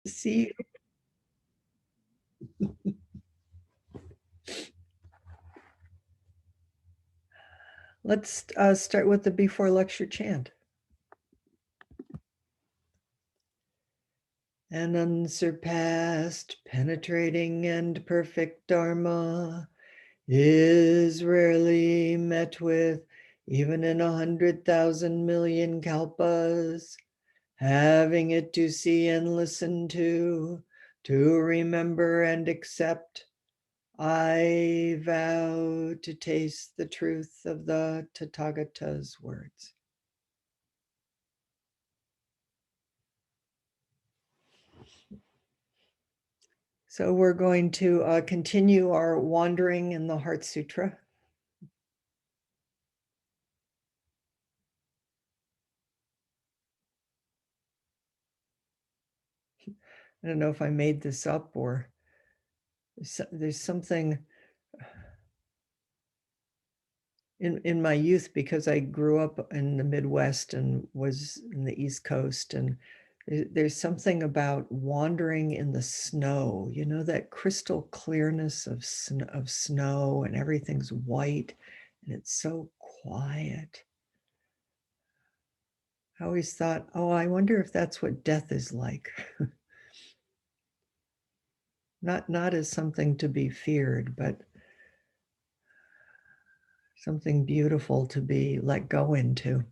See, let's start with the before lecture chant. An unsurpassed, penetrating, and perfect Dharma is rarely met with, even in 100,000 million kalpas. Having it to see and listen to remember and accept, I vow to taste the truth of the Tathagata's words. So we're going to continue our wandering in the Heart Sutra. I don't know if I made this up or there's something in my youth, because I grew up in the Midwest and was in the East Coast, and there's something about wandering in the snow, you know, that crystal clearness of snow, and everything's white and it's so quiet. I always thought, oh, I wonder if that's what death is like. Not as something to be feared, but something beautiful to be let go into.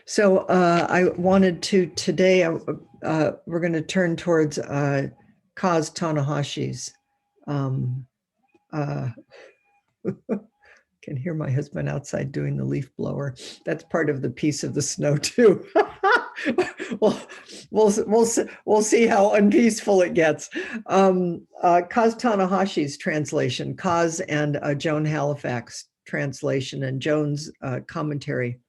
So I wanted to today, we're going to turn towards Kaz Tanahashi's. Can hear my husband outside doing the leaf blower. That's part of the piece of the snow too. well, we'll see how unpeaceful it gets. Kaz Tanahashi's translation, Kaz and Joan Halifax translation, and Joan's commentary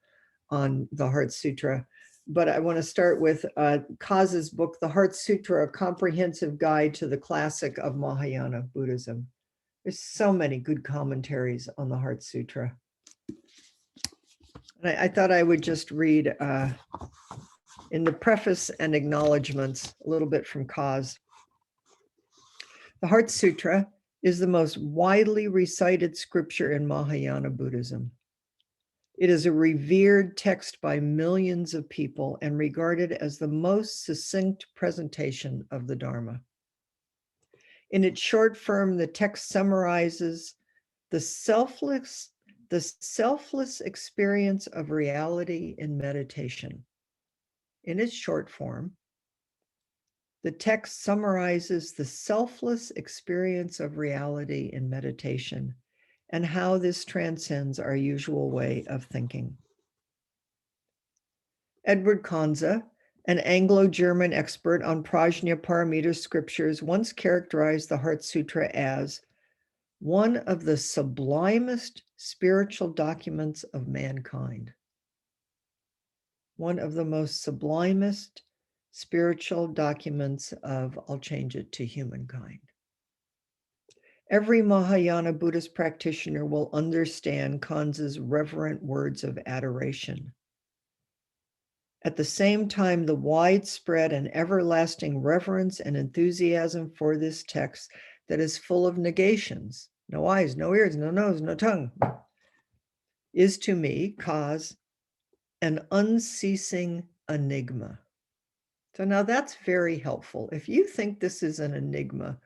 on the Heart Sutra. But I want to start with Kaz's book, The Heart Sutra, A Comprehensive Guide to the Classic of Mahayana Buddhism. There's so many good commentaries on the Heart Sutra. And I thought I would just read in the preface and acknowledgements a little bit from Kaz. The Heart Sutra is the most widely recited scripture in Mahayana Buddhism. It is a revered text by millions of people and regarded as the most succinct presentation of the Dharma. In its short form, the text summarizes the selfless experience of reality in meditation. In its short form, the text summarizes the selfless experience of reality in meditation and how this transcends our usual way of thinking. Edward Kanza, an Anglo-German expert on Prajnaparamita scriptures, once characterized the Heart Sutra as one of the sublimest spiritual documents of mankind. One of the most sublimest spiritual documents of, I'll change it to humankind. Every Mahayana Buddhist practitioner will understand Kanza's reverent words of adoration. At the same time, the widespread and everlasting reverence and enthusiasm for this text that is full of negations, no eyes, no ears, no nose, no tongue, is to me, Kaz, an unceasing enigma. So now that's very helpful. If you think this is an enigma,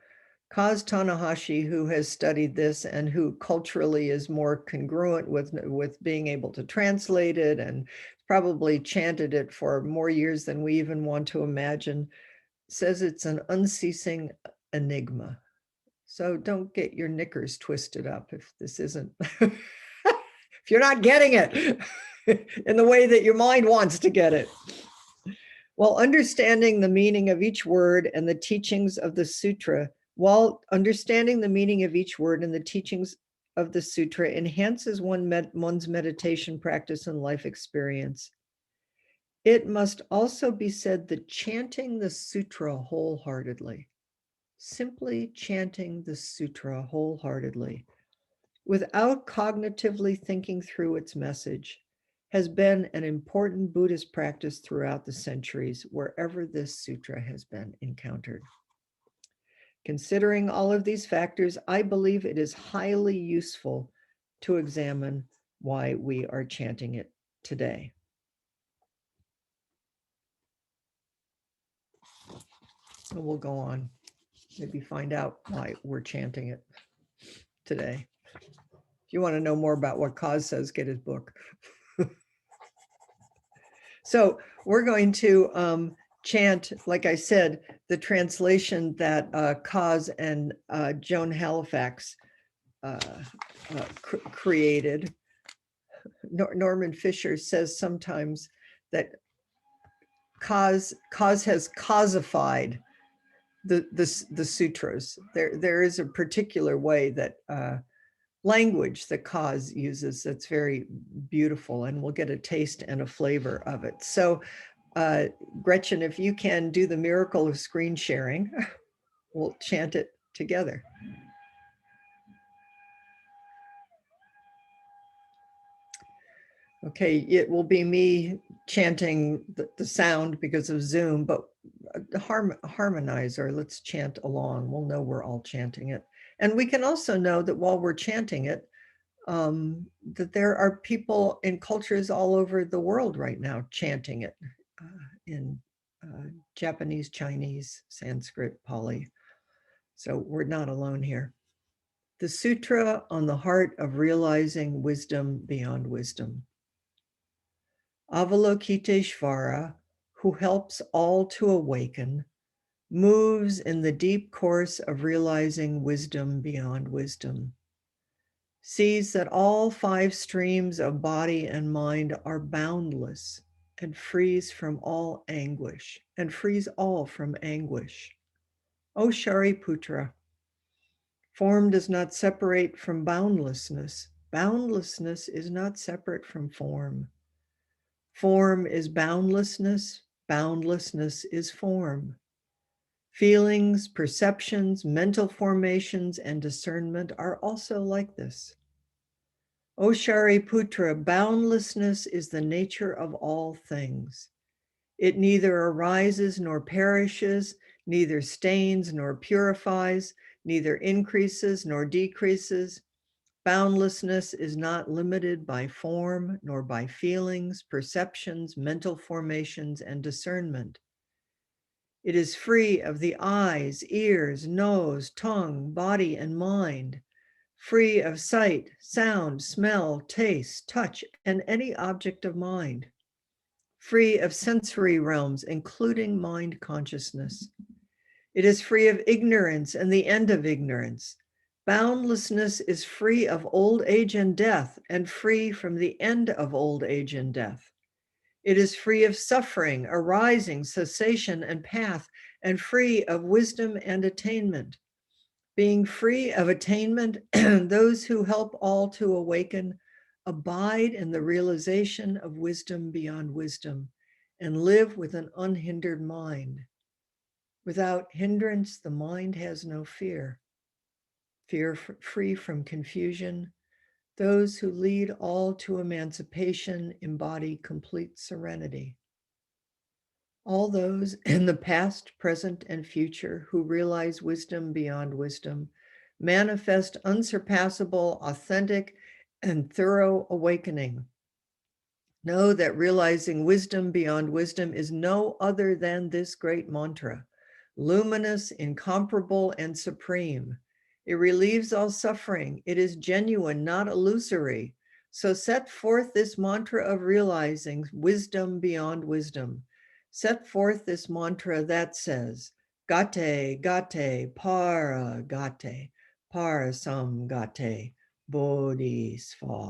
Kaz Tanahashi, who has studied this and who culturally is more congruent with being able to translate it and probably chanted it for more years than we even want to imagine, says it's an unceasing enigma. So don't get your knickers twisted up if this isn't, if you're not getting it in the way that your mind wants to get it. While understanding the meaning of each word and the teachings of the sutra, enhances one's meditation practice and life experience, it must also be said that chanting the sutra wholeheartedly, simply chanting the sutra wholeheartedly, without cognitively thinking through its message, has been an important Buddhist practice throughout the centuries, wherever this sutra has been encountered. Considering all of these factors, I believe it is highly useful to examine why we are chanting it today. And we'll go on, maybe find out why we're chanting it today. If you want to know more about what Kaz says, get his book. So we're going to chant, like I said, the translation that Kaz and Joan Halifax created. Norman Fisher says sometimes that Kaz has cosified the sutras. There is a particular way that language that Kaz uses that's very beautiful, and we'll get a taste and a flavor of it. So Gretchen, if you can do the miracle of screen sharing, we'll chant it together. Okay, it will be me chanting the sound because of Zoom, but harmonize, or let's chant along. We'll know we're all chanting it. And we can also know that while we're chanting it, that there are people in cultures all over the world right now chanting it in Japanese, Chinese, Sanskrit, Pali. So we're not alone here. The Sutra on the Heart of Realizing Wisdom Beyond Wisdom. Avalokiteshvara, who helps all to awaken, moves in the deep course of realizing wisdom beyond wisdom, sees that all 5 streams of body and mind are boundless, and frees all from anguish. O Shariputra, form does not separate from boundlessness. Boundlessness is not separate from form. Form is boundlessness. Boundlessness is form. Feelings, perceptions, mental formations, and discernment are also like this. O Shariputra, boundlessness is the nature of all things. It neither arises nor perishes, neither stains nor purifies, neither increases nor decreases. Boundlessness is not limited by form nor by feelings, perceptions, mental formations, and discernment. It is free of the eyes, ears, nose, tongue, body, and mind, free of sight, sound, smell, taste, touch, and any object of mind, free of sensory realms, including mind consciousness. It is free of ignorance and the end of ignorance. Boundlessness is free of old age and death, and free from the end of old age and death. It is free of suffering, arising, cessation, and path, and free of wisdom and attainment. Being free of attainment, those who help all to awaken abide in the realization of wisdom beyond wisdom and live with an unhindered mind. Without hindrance, the mind has no fear. Free from confusion, those who lead all to emancipation embody complete serenity. All those in the past, present, and future who realize wisdom beyond wisdom manifest unsurpassable, authentic, and thorough awakening. Know that realizing wisdom beyond wisdom is no other than this great mantra, luminous, incomparable, and supreme. It relieves all suffering. It is genuine, not illusory. So set forth this mantra of realizing wisdom beyond wisdom. Set forth this mantra that says, Gate, Gate, Para Gate, Parasam Gate, Bodhisvaha.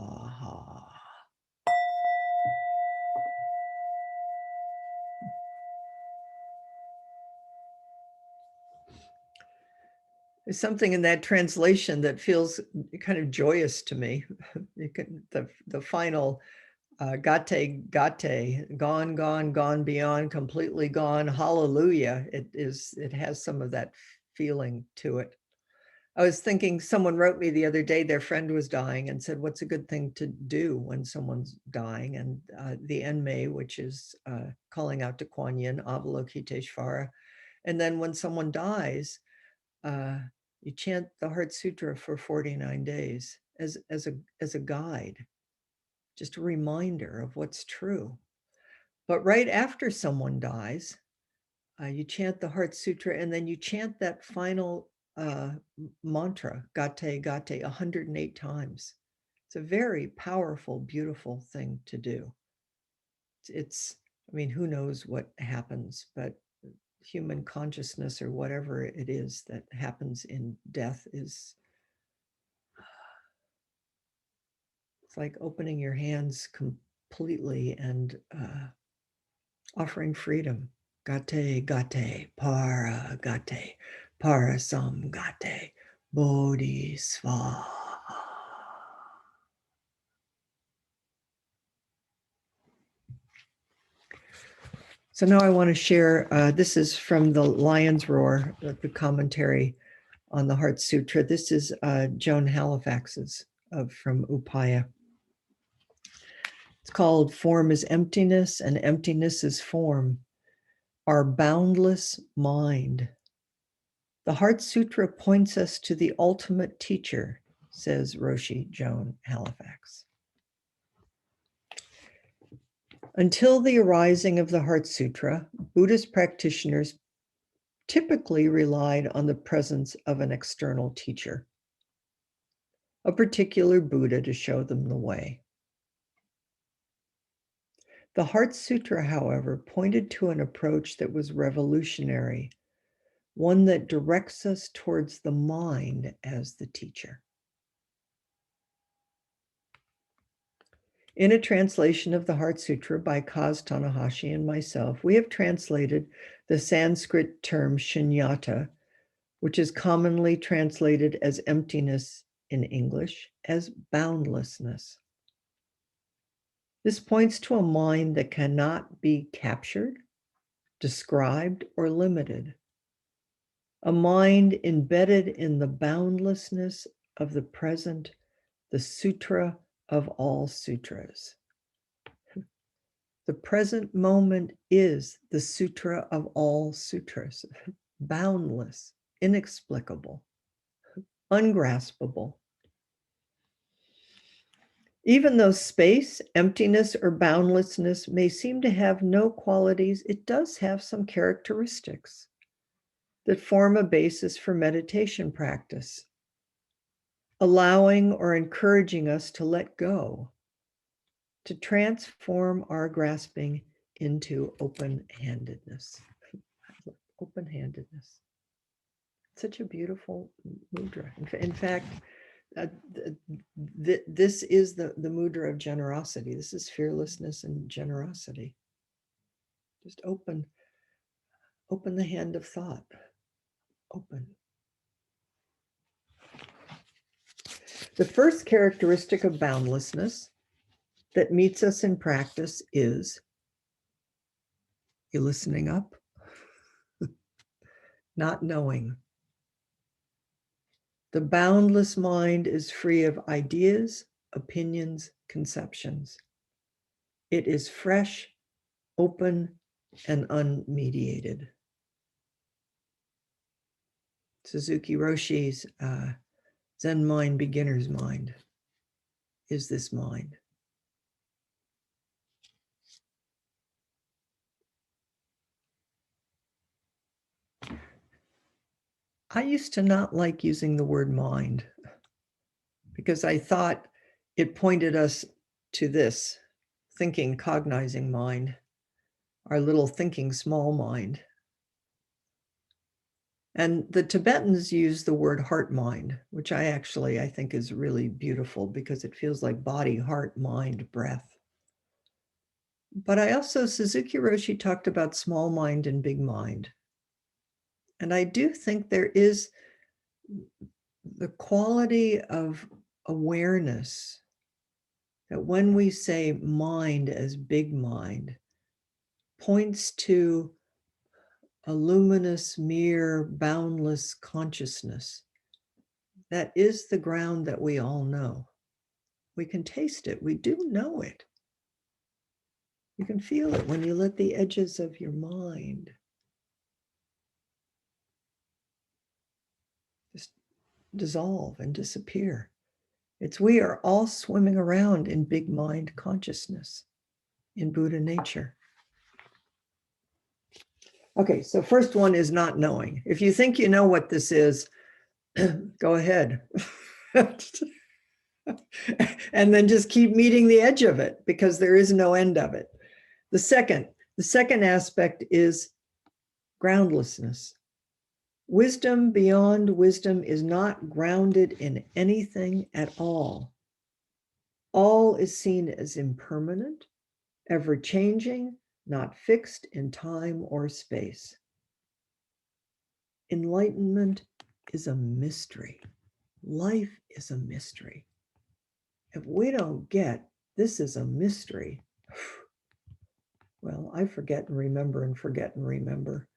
There's something in that translation that feels kind of joyous to me. The final Gate, Gate, gone, gone, gone beyond, completely gone, hallelujah. It has some of that feeling to it. I was thinking, someone wrote me the other day, their friend was dying and said, what's a good thing to do when someone's dying? And the Enme, which is calling out to Kuan Yin, Avalokiteshvara. And then when someone dies, you chant the Heart Sutra for 49 days as a guide, just a reminder of what's true. But right after someone dies, you chant the Heart Sutra, and then you chant that final mantra, Gate, Gate, 108 times. It's a very powerful, beautiful thing to do. I mean, who knows what happens, but human consciousness or whatever it is that happens in death is, it's like opening your hands completely and offering freedom. Gate, gate, para gate, parasam gate, bodhisvaha. So now I want to share, this is from the Lion's Roar, the commentary on the Heart Sutra. This is Joan Halifax's from Upaya. It's called Form is Emptiness and Emptiness is Form, Our Boundless Mind. The Heart Sutra points us to the ultimate teacher, says Roshi Joan Halifax. Until the arising of the Heart Sutra, Buddhist practitioners typically relied on the presence of an external teacher, a particular Buddha, to show them the way. The Heart Sutra, however, pointed to an approach that was revolutionary, one that directs us towards the mind as the teacher. In a translation of the Heart Sutra by Kaz Tanahashi and myself, we have translated the Sanskrit term shunyata, which is commonly translated as emptiness in English, as boundlessness. This points to a mind that cannot be captured, described, or limited. A mind embedded in the boundlessness of the present, the sutra of all sutras. The present moment is the sutra of all sutras, boundless, inexplicable, ungraspable. Even though space, emptiness, or boundlessness may seem to have no qualities, it does have some characteristics that form a basis for meditation practice, allowing or encouraging us to let go, to transform our grasping into open-handedness. Open-handedness. Such a beautiful mudra. In fact, this is the mudra of generosity. This is fearlessness and generosity. Just open the hand of thought. Open. The first characteristic of boundlessness that meets us in practice is, you listening up? Not knowing. The boundless mind is free of ideas, opinions, conceptions. It is fresh, open, and unmediated. Suzuki Roshi's Zen mind, beginner's mind, is this mind. I used to not like using the word mind because I thought it pointed us to this thinking, cognizing mind, our little thinking small mind. And the Tibetans use the word heart mind, which I think is really beautiful because it feels like body, heart, mind, breath. But I also, Suzuki Roshi talked about small mind and big mind. And I do think there is the quality of awareness that when we say mind as big mind, points to a luminous, mere, boundless consciousness That is the ground that we all know. We can taste it. We do know it. You can feel it when you let the edges of your mind just dissolve and disappear. It's we are all swimming around in big mind consciousness, in Buddha nature. Okay, so first one is not knowing. If you think you know what this is, go ahead. And then just keep meeting the edge of it, because there is no end of it. The second aspect is groundlessness. Wisdom beyond wisdom is not grounded in anything at all. All is seen as impermanent, ever-changing, not fixed in time or space. Enlightenment is a mystery. Life is a mystery. If we don't get this is a mystery, well, I forget and remember and forget and remember.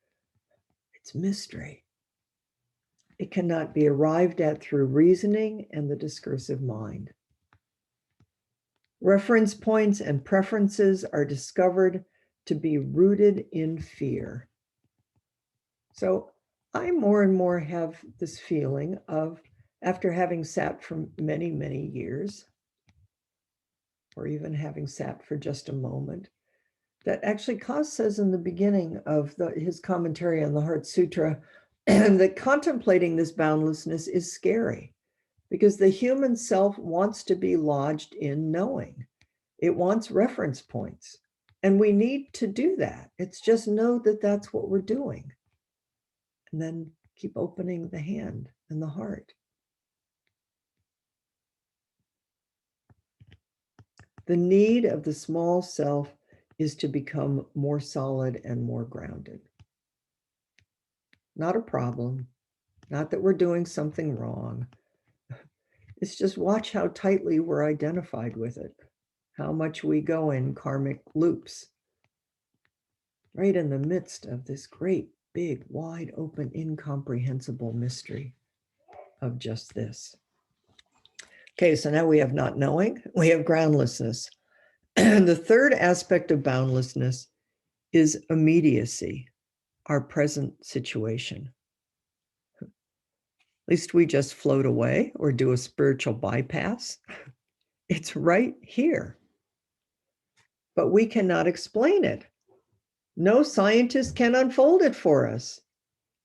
It's mystery. It cannot be arrived at through reasoning and the discursive mind. Reference points and preferences are discovered to be rooted in fear. So I more and more have this feeling of, after having sat for many, many years, or even having sat for just a moment, that actually Kaz says in the beginning of his commentary on the Heart Sutra, that contemplating this boundlessness is scary, because the human self wants to be lodged in knowing. It wants reference points, and we need to do that. It's just know that that's what we're doing, and then keep opening the hand and the heart. The need of the small self is to become more solid and more grounded. Not a problem, not that we're doing something wrong. It's just watch how tightly we're identified with it, how much we go in karmic loops, right in the midst of this great, big, wide open, incomprehensible mystery of just this. Okay, so now we have not knowing, we have groundlessness. And the third aspect of boundlessness is immediacy, our present situation. At least we just float away or do a spiritual bypass. It's right here. But we cannot explain it. No scientist can unfold it for us.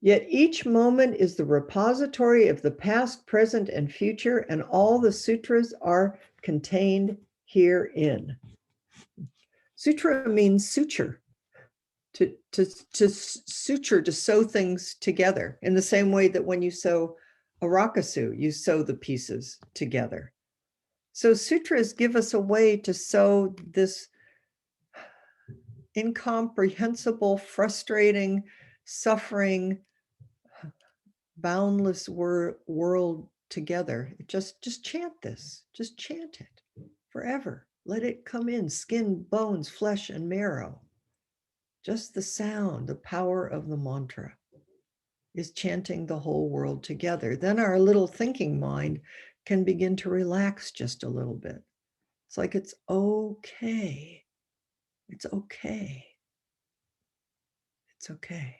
Yet each moment is the repository of the past, present, and future, and all the sutras are contained herein. Sutra means suture, to suture, to sew things together, in the same way that when you sew a rakusu, you sew the pieces together. So sutras give us a way to sew this incomprehensible, frustrating, suffering, boundless world together. Just chant this. Just chant it forever. Let it come in, skin, bones, flesh, and marrow. Just the sound, the power of the mantra is chanting the whole world together. Then our little thinking mind can begin to relax just a little bit. It's like it's okay. It's okay. It's okay.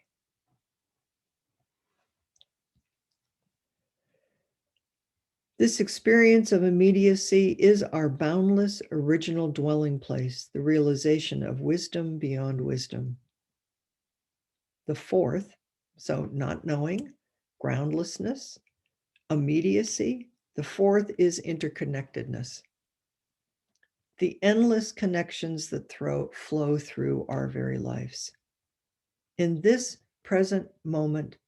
This experience of immediacy is our boundless original dwelling place, the realization of wisdom beyond wisdom. The fourth, so not knowing, groundlessness, immediacy. The fourth is interconnectedness. The endless connections that flow through our very lives. In this present moment,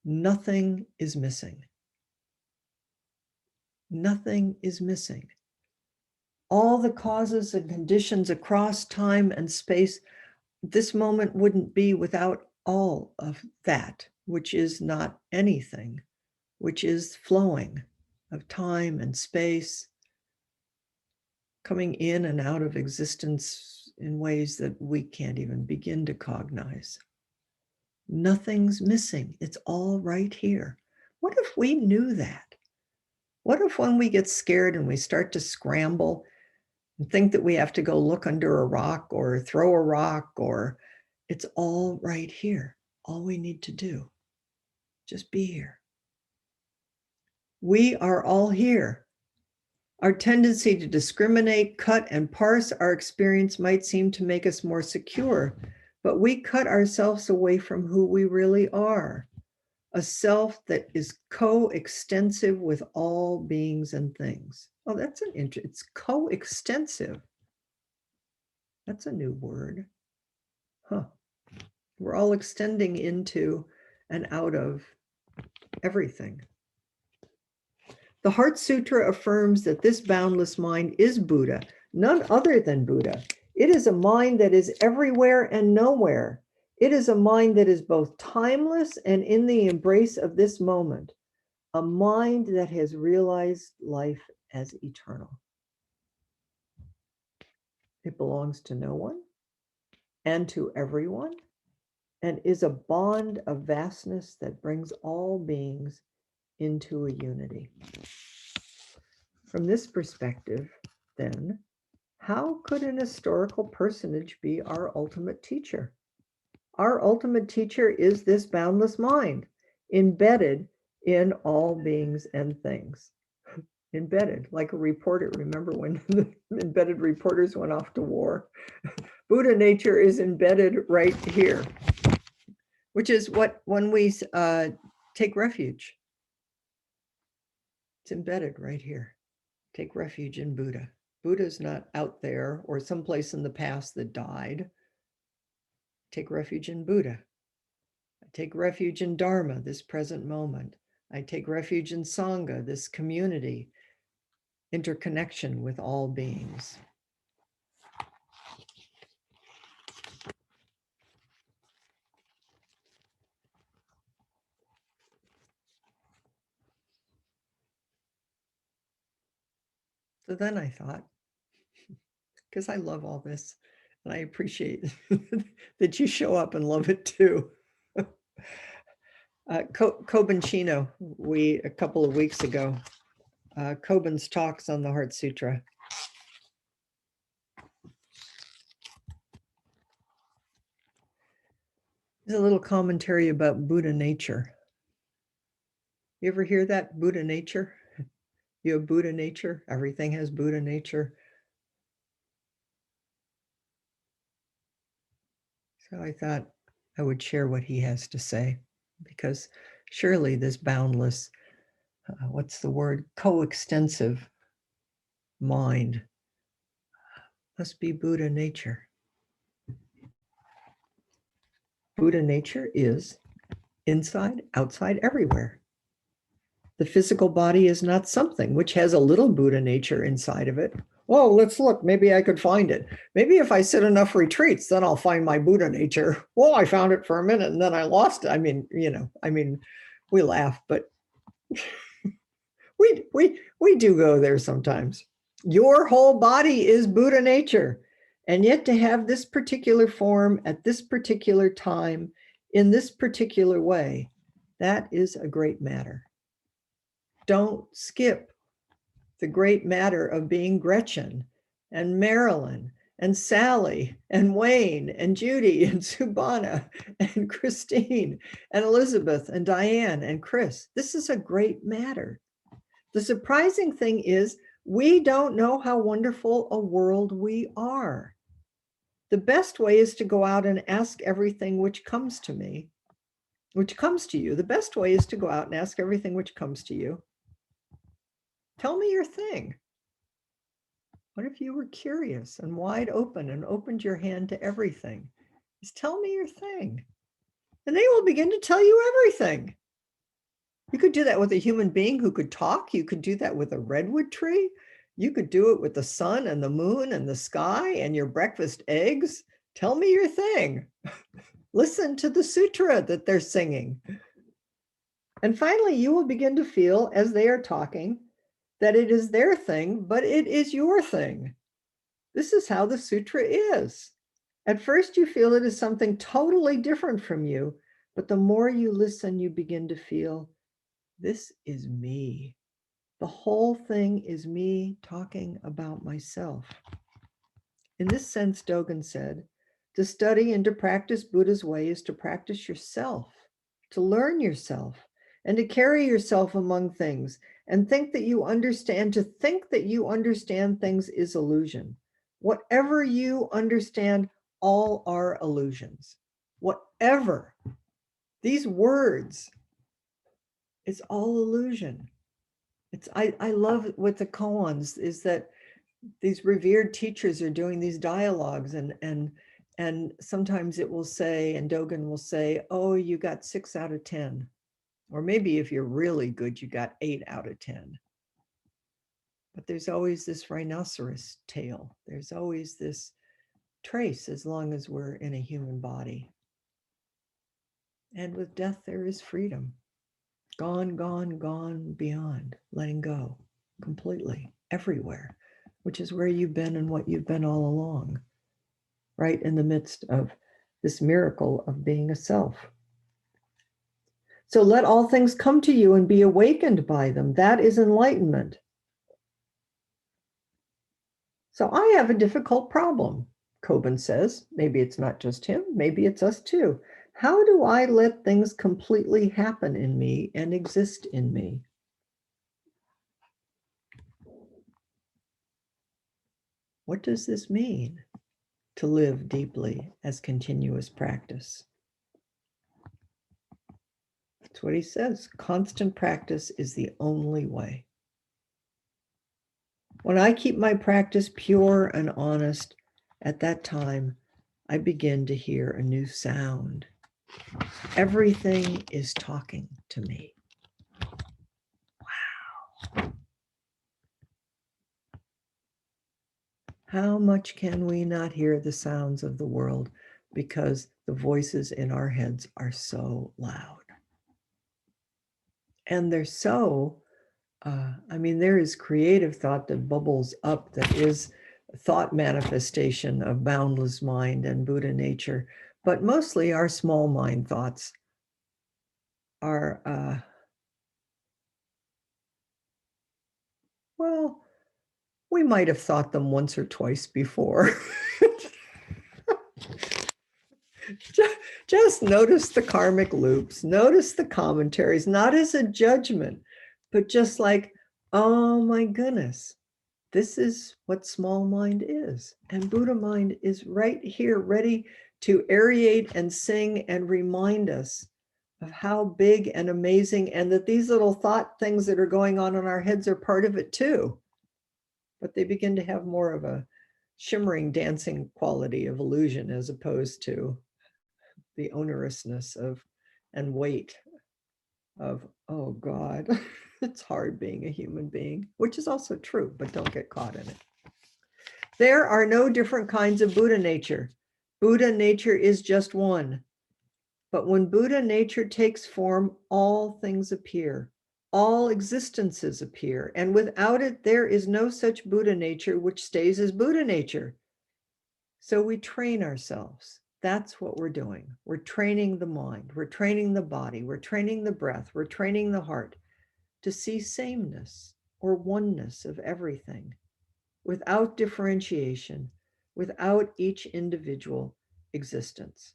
nothing is missing. Nothing is missing. All the causes and conditions across time and space, this moment wouldn't be without all of that, which is not anything, which is flowing of time and space, coming in and out of existence in ways that we can't even begin to cognize. Nothing's missing. It's all right here. What if we knew that? What if when we get scared and we start to scramble and think that we have to go look under a rock or throw a rock, or it's all right here. All we need to do, just be here. We are all here. Our tendency to discriminate, cut, and parse our experience might seem to make us more secure, but we cut ourselves away from who we really are, a self that is coextensive with all beings and things. Oh, that's an interesting, it's coextensive. That's a new word. Huh. We're all extending into and out of everything. The Heart Sutra affirms that this boundless mind is Buddha, none other than Buddha. It is a mind that is everywhere and nowhere. It is a mind that is both timeless and in the embrace of this moment, a mind that has realized life as eternal. It belongs to no one and to everyone, and is a bond of vastness that brings all beings into a unity. From this perspective, then, how could an historical personage be our ultimate teacher? Our ultimate teacher is this boundless mind, embedded in all beings and things. Embedded, like a reporter. Remember when the embedded reporters went off to war? Buddha nature is embedded right here, which is what, when we take refuge, it's embedded right here. Take refuge in Buddha. Buddha's not out there or someplace in the past that died. Take refuge in Buddha. I take refuge in Dharma, this present moment. I take refuge in Sangha, this community, interconnection with all beings. So then I thought, because I love all this, and I appreciate that you show up and love it too. Koben Chino, a couple of weeks ago, Koben's talks on the Heart Sutra. There's a little commentary about Buddha nature. You ever hear that? Buddha nature? You have Buddha nature? Everything has Buddha nature. So I thought I would share what he has to say, because surely this boundless, what's the word? Coextensive mind must be Buddha nature. Buddha nature is inside, outside, everywhere. The physical body is not something which has a little Buddha nature inside of it. Well, let's look. Maybe I could find it. Maybe if I sit enough retreats, then I'll find my Buddha nature. Well, I found it for a minute and then I lost it. I mean, we laugh, but we do go there sometimes. Your whole body is Buddha nature. And yet to have this particular form at this particular time, in this particular way, that is a great matter. Don't skip the great matter of being Gretchen and Marilyn and Sally and Wayne and Judy and Subhana and Christine and Elizabeth and Diane and Chris. This is a great matter. The surprising thing is we don't know how wonderful a world we are. The best way is to go out and ask everything which comes to me, which comes to you. The best way is to go out and ask everything which comes to you. Tell me your thing. What if you were curious and wide open and opened your hand to everything? Just tell me your thing. And they will begin to tell you everything. You could do that with a human being who could talk. You could do that with a redwood tree. You could do it with the sun and the moon and the sky and your breakfast eggs. Tell me your thing. Listen to the sutra that they're singing. And finally, you will begin to feel, as they are talking, that it is their thing, but it is your thing. This is how the sutra is. At first, you feel it is something totally different from you, but the more you listen, you begin to feel, this is me. The whole thing is me talking about myself. In this sense, Dogen said, to study and to practice Buddha's way is to practice yourself, to learn yourself, and to carry yourself among things, and think that you understand. To think that you understand things is illusion. Whatever you understand, all are illusions. Whatever. These words, it's all illusion. I love what the koans is, that these revered teachers are doing these dialogues, and sometimes it will say, and Dogen will say, oh, you got 6 out of 10. Or maybe if you're really good, you got 8 out of 10. But there's always this rhinoceros tail. There's always this trace as long as we're in a human body. And with death, there is freedom. Gone, gone, gone beyond, letting go completely, everywhere, which is where you've been and what you've been all along, right in the midst of this miracle of being a self. So let all things come to you and be awakened by them. That is enlightenment. So I have a difficult problem, Coben says. Maybe it's not just him, maybe it's us too. How do I let things completely happen in me and exist in me? What does this mean, to live deeply as continuous practice? That's what he says. Constant practice is the only way. When I keep my practice pure and honest, at that time, I begin to hear a new sound. Everything is talking to me. Wow. How much can we not hear the sounds of the world because the voices in our heads are so loud? And they're so, there is creative thought that bubbles up, that is thought manifestation of boundless mind and Buddha nature. But mostly our small mind thoughts are, well, we might have thought them once or twice before. Just notice the karmic loops, notice the commentaries, not as a judgment, but just like, oh my goodness, this is what small mind is. And Buddha mind is right here, ready to aerate and sing and remind us of how big and amazing, and that these little thought things that are going on in our heads are part of it too. But they begin to have more of a shimmering, dancing quality of illusion, as opposed to the onerousness of and weight of, oh God, it's hard being a human being, which is also true, but don't get caught in it. There are no different kinds of Buddha nature. Buddha nature is just one. But when Buddha nature takes form, all things appear. All existences appear. And without it, there is no such Buddha nature which stays as Buddha nature. So we train ourselves. That's what we're doing. We're training the mind. We're training the body. We're training the breath. We're training the heart to see sameness or oneness of everything, without differentiation, without each individual existence.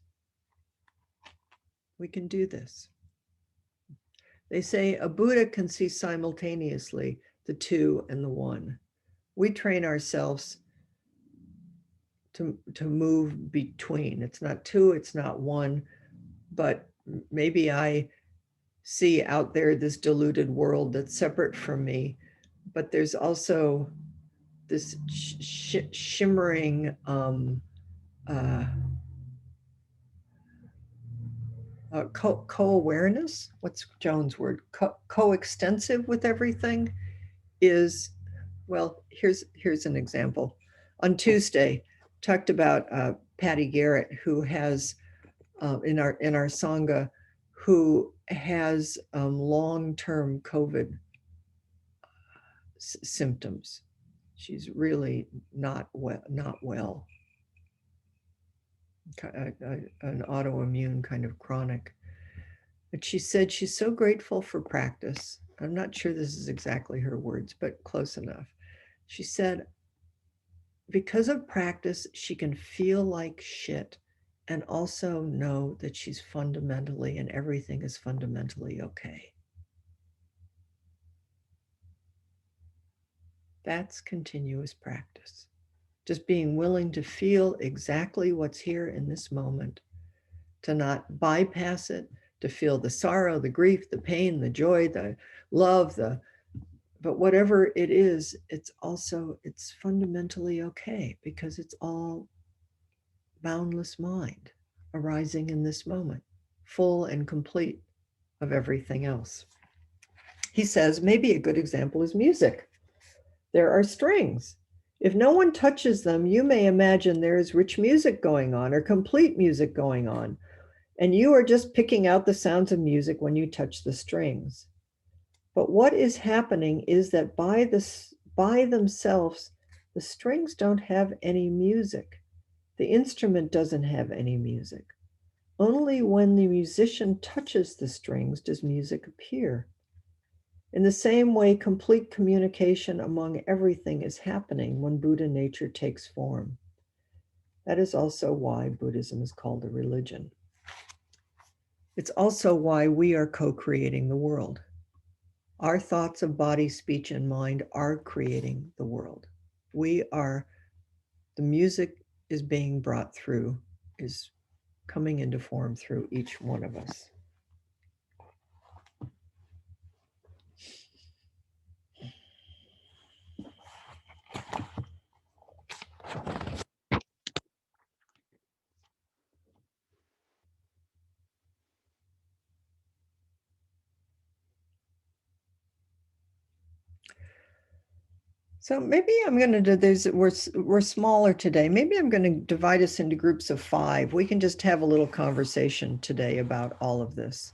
We can do this. They say a Buddha can see simultaneously the two and the one. We train ourselves to move between. It's not two, it's not one, but maybe I see out there this diluted world that's separate from me, but there's also this shimmering co-awareness. What's Joan's word? Coextensive with everything is, well, here's an example. On Tuesday, talked about Patty Garrett, who has in our Sangha, who has long-term COVID symptoms. She's really not well. An autoimmune kind of chronic. But she said she's so grateful for practice I'm not sure this is exactly her words, but close enough. She said, because of practice, she can feel like shit and also know that she's fundamentally and everything is fundamentally okay. That's continuous practice. Just being willing to feel exactly what's here in this moment, to not bypass it, to feel the sorrow, the grief, the pain, the joy, the love, but whatever it is, it's fundamentally okay because it's all boundless mind arising in this moment, full and complete of everything else. He says maybe a good example is music. There are strings. If no one touches them, you may imagine there is rich music going on or complete music going on, and you are just picking out the sounds of music when you touch the strings. But what is happening is that by themselves, the strings don't have any music. The instrument doesn't have any music. Only when the musician touches the strings does music appear. In the same way, complete communication among everything is happening when Buddha nature takes form. That is also why Buddhism is called a religion. It's also why we are co-creating the world. Our thoughts of body, speech, and mind are creating the world. The music is being brought through, is coming into form through each one of us. So maybe I'm going to do this. We're smaller today. Maybe I'm going to divide us into groups of 5. We can just have a little conversation today about all of this.